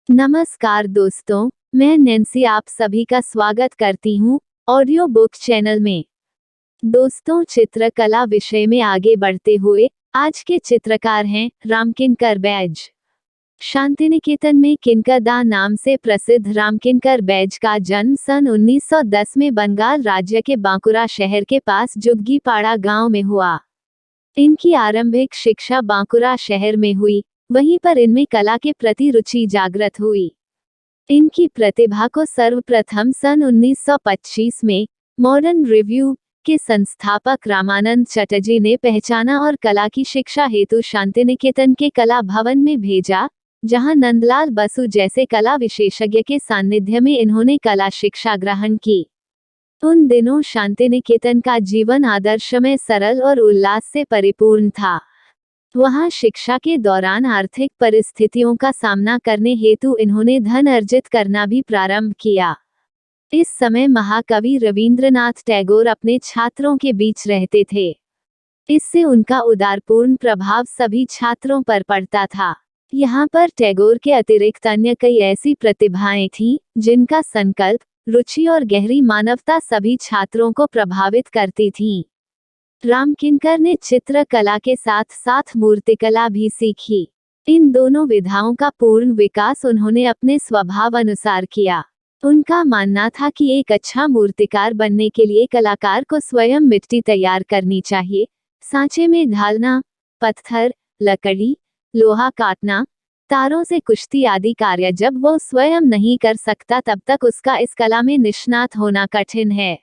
नमस्कार दोस्तों, मैं नैन्सी आप सभी का स्वागत करती हूँ ऑडियो बुक चैनल में। दोस्तों, चित्रकला विषय में आगे बढ़ते हुए आज के चित्रकार हैं रामकिंकर बैज। शांतिनिकेतन में किंकरदा नाम से प्रसिद्ध रामकिंकर बैज का जन्म सन 1910 में बंगाल राज्य के बांकुरा शहर के पास जुग्गीपाड़ा गांव में हुआ। इनकी आरंभिक शिक्षा बांकुरा शहर में हुई, वहीं पर इनमें कला के प्रति रुचि जागृत हुई। इनकी प्रतिभा को सर्वप्रथम सन 1925 में मॉडर्न रिव्यू के संस्थापक रामानंद चटर्जी ने पहचाना और कला की शिक्षा हेतु शांतिनिकेतन के कला भवन में भेजा, जहां नंदलाल बसु जैसे कला विशेषज्ञ के सानिध्य में इन्होंने कला शिक्षा ग्रहण की। उन दिनों शांतिनिकेतन का जीवन आदर्शमय, सरल और उल्लास से परिपूर्ण था। वहां शिक्षा के दौरान आर्थिक परिस्थितियों का सामना करने हेतु इन्होंने धन अर्जित करना भी प्रारंभ किया। इस समय महाकवि रवींद्रनाथ टैगोर अपने छात्रों के बीच रहते थे। इससे उनका उदारपूर्ण प्रभाव सभी छात्रों पर पड़ता था। यहाँ पर टैगोर के अतिरिक्त अन्य कई ऐसी प्रतिभाएं थीं, जिनका संकल्प, रुचि और गहरी मानवता सभी छात्रों को प्रभावित करती थीं। रामकिंकर ने चित्रकला के साथ साथ मूर्तिकला भी सीखी। इन दोनों विधाओं का पूर्ण विकास उन्होंने अपने स्वभाव अनुसार किया। उनका मानना था कि एक अच्छा मूर्तिकार बनने के लिए कलाकार को स्वयं मिट्टी तैयार करनी चाहिए, सांचे में ढालना, पत्थर, लकड़ी, लोहा काटना, तारों से कुश्ती आदि कार्य जब वो स्वयं नहीं कर सकता तब तक उसका इस कला में निष्णात होना कठिन है।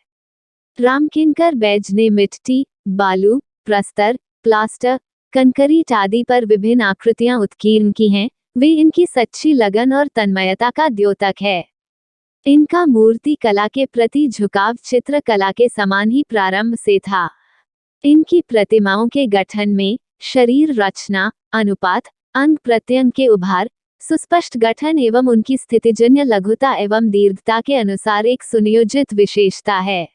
रामकिंकर बैज ने मिट्टी, बालू, प्रस्तर, प्लास्टर, कंक्रीट आदि पर विभिन्न आकृतियां उत्कीर्ण की हैं। वे इनकी सच्ची लगन और तन्मयता का द्योतक है। इनका मूर्ति कला के प्रति झुकाव चित्रकला के समान ही प्रारंभ से था। इनकी प्रतिमाओं के गठन में शरीर रचना, अनुपात, अंग प्रत्यंग के उभार, सुस्पष्ट गठन एवं उनकी स्थितिजन्य लघुता एवं दीर्घता के अनुसार एक सुनियोजित विशेषता है।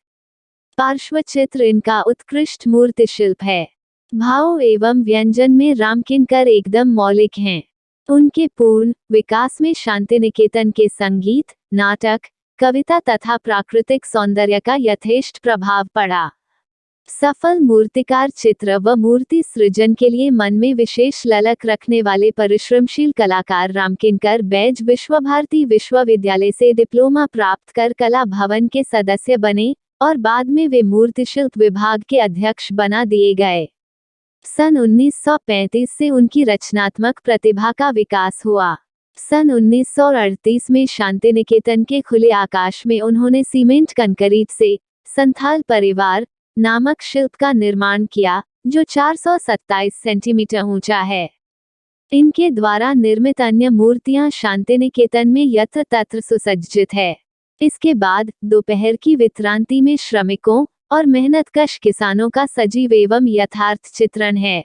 पार्श्वचित्र इनका उत्कृष्ट मूर्ति शिल्प है। भाव एवं व्यंजन में रामकिंकर एकदम मौलिक हैं। उनके पूर्ण विकास में शांतिनिकेतन के संगीत, नाटक, कविता तथा प्राकृतिक सौंदर्य का यथेष्ट प्रभाव पड़ा। सफल मूर्तिकार चित्र व मूर्ति सृजन के लिए मन में विशेष ललक रखने वाले परिश्रमशील कलाकार रामकिंकर बैज विश्वभारती विश्वविद्यालय से डिप्लोमा प्राप्त कर कला भवन के सदस्य बने और बाद में वे मूर्तिशिल्प विभाग के अध्यक्ष बना दिए गए। सन 1935 से उनकी रचनात्मक प्रतिभा का विकास हुआ। सन 1938 में शांतिनिकेतन के खुले आकाश में उन्होंने सीमेंट कंक्रीट से संथाल परिवार नामक शिल्प का निर्माण किया, जो 427 सेंटीमीटर ऊंचा है। इनके द्वारा निर्मित अन्य मूर्तियां शांतिनिकेतन में यत्र तत्र सुसज्जित है। इसके बाद दोपहर की विश्रांति में श्रमिकों और मेहनतकश किसानों का सजीव एवं यथार्थ चित्रण है।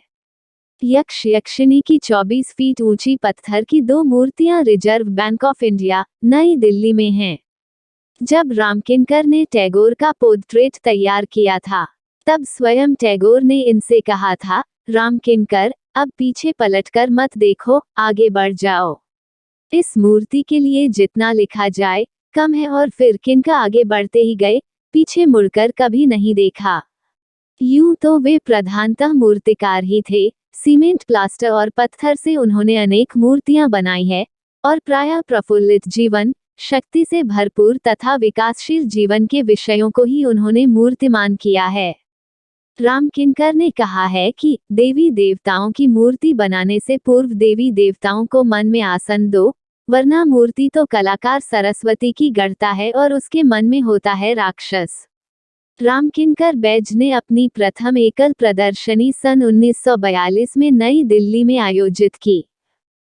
यक्ष यक्षिणी की 24 फीट ऊंची पत्थर की 2 मूर्तियां रिजर्व बैंक ऑफ इंडिया, नई दिल्ली में हैं। जब रामकिंकर ने टैगोर का पोर्ट्रेट तैयार किया था, तब स्वयं टैगोर ने इनसे कहा था, रामकिंकर, अब पीछे पलटकर मत देखो, आगे बढ़ जाओ। इस मूर्ति के लिए जितना लिखा जाए कम है। और फिर किंकर आगे बढ़ते ही गए, पीछे मुड़कर कभी नहीं देखा। यूं तो वे प्रधानतः मूर्तिकार ही थे। सीमेंट, प्लास्टर और पत्थर से उन्होंने अनेक मूर्तियां बनाई है और प्रायः प्रफुल्लित जीवन, शक्ति से भरपूर तथा विकासशील जीवन के विषयों को ही उन्होंने मूर्तिमान किया है। रामकिंकर ने कहा है कि देवी देवताओं की मूर्ति बनाने से पूर्व देवी देवताओं को मन में आसन दो, वरना मूर्ति तो कलाकार सरस्वती की गढ़ता है और उसके मन में होता है राक्षस। रामकिंकर बैज ने अपनी प्रथम एकल प्रदर्शनी सन 1942 में नई दिल्ली में आयोजित की।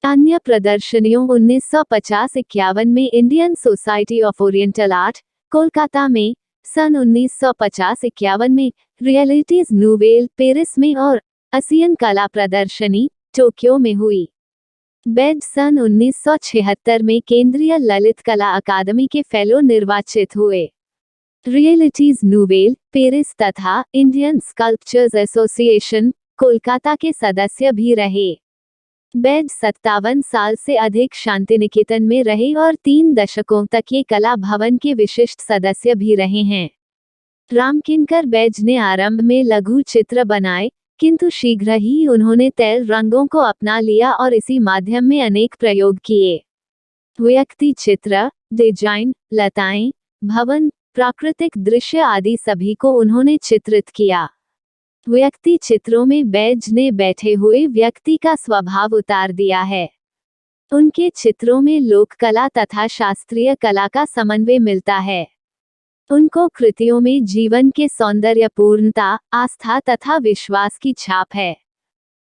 अन्य प्रदर्शनियों 1950-51 में Indian society of oriental art, Kolkata में, सन 1950-51 में रियलिटीज नूवेल, पेरिस में और आसियन कला प्रदर्शनी, टोक्यो में हुई। बैज सन 1976 में केंद्रीय ललित कला अकादमी के फेलो निर्वाचित हुए। रियलिटीज नूवेल, पेरिस तथा इंडियन स्कल्पचर्स एसोसिएशन, कोलकाता के सदस्य भी रहे। बैज 57 साल से अधिक शांतिनिकेतन में रहे और 3 दशकों तक ये कला भवन के विशिष्ट सदस्य भी रहे हैं। रामकिंकर बैज ने आरंभ में लघु चित्र बनाए, किंतु शीघ्र ही उन्होंने तैल रंगों को अपना लिया और इसी माध्यम में अनेक प्रयोग किए। व्यक्ति चित्र, डिजाइन, लताएं, भवन, प्राकृतिक दृश्य आदि सभी को उन्होंने चित्रित किया। व्यक्ति चित्रों में बैज ने बैठे हुए व्यक्ति का स्वभाव उतार दिया है। उनके चित्रों में लोक कला तथा शास्त्रीय कला का समन्वय मिलता है। उनको कृतियों में जीवन के सौंदर्यपूर्णता, आस्था तथा विश्वास की छाप है।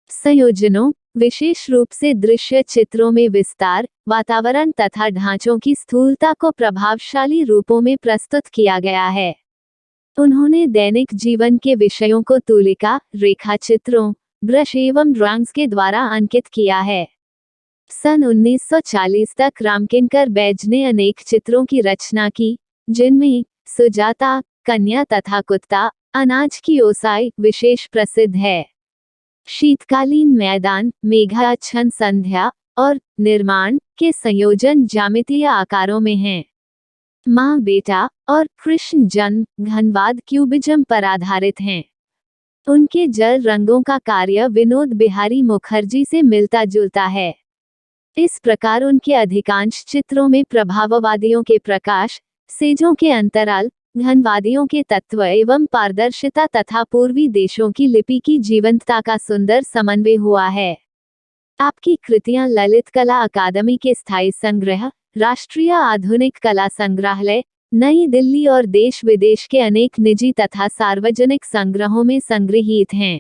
संयोजनों, विशेष रूप से दृश्य चित्रों में विस्तार, वातावरण तथा ढांचों की स्थूलता को प्रभावशाली रूपों में प्रस्तुत किया गया है। उन्होंने दैनिक जीवन के विषयों को तूलिका, रेखा चित्रों, ब्रश एवं ड्राइंग्स के द्वारा अंकित किया है। सन 1940 तक रामकिंकर बैज ने अनेक चित्रों की रचना की, जिनमें सुजाता, कन्या तथा कुत्ता, अनाज की ओसाई विशेष प्रसिद्ध है। शीतकालीन मैदान, मेघाच्छन्न संध्या और निर्माण के संयोजन ज्यामितीय आकारों में हैं। माँ बेटा और कृष्ण जन्म घनवाद क्यूबिज्म पर आधारित हैं। उनके जल रंगों का कार्य विनोद बिहारी मुखर्जी से मिलता जुलता है। इस प्रकार उनके अधिकांश चित्रों में प्रभाववादियों के प्रकाश, सेजों के अंतराल, घनवादियों के तत्व एवं पारदर्शिता तथा पूर्वी देशों की लिपि की जीवंतता का सुंदर समन्वय हुआ है। आपकी कृतियां ललित कला अकादमी के स्थायी संग्रह, राष्ट्रीय आधुनिक कला संग्रहालय, नई दिल्ली और देश विदेश के अनेक निजी तथा सार्वजनिक संग्रहों में संग्रहीत हैं।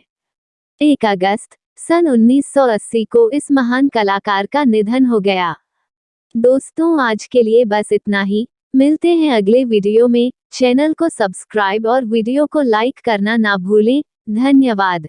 1 अगस्त सन 1980 को इस महान कलाकार का निधन हो गया। दोस्तों, आज के लिए बस इतना ही। मिलते हैं अगले वीडियो में। चैनल को सब्सक्राइब और वीडियो को लाइक करना ना भूलें। धन्यवाद।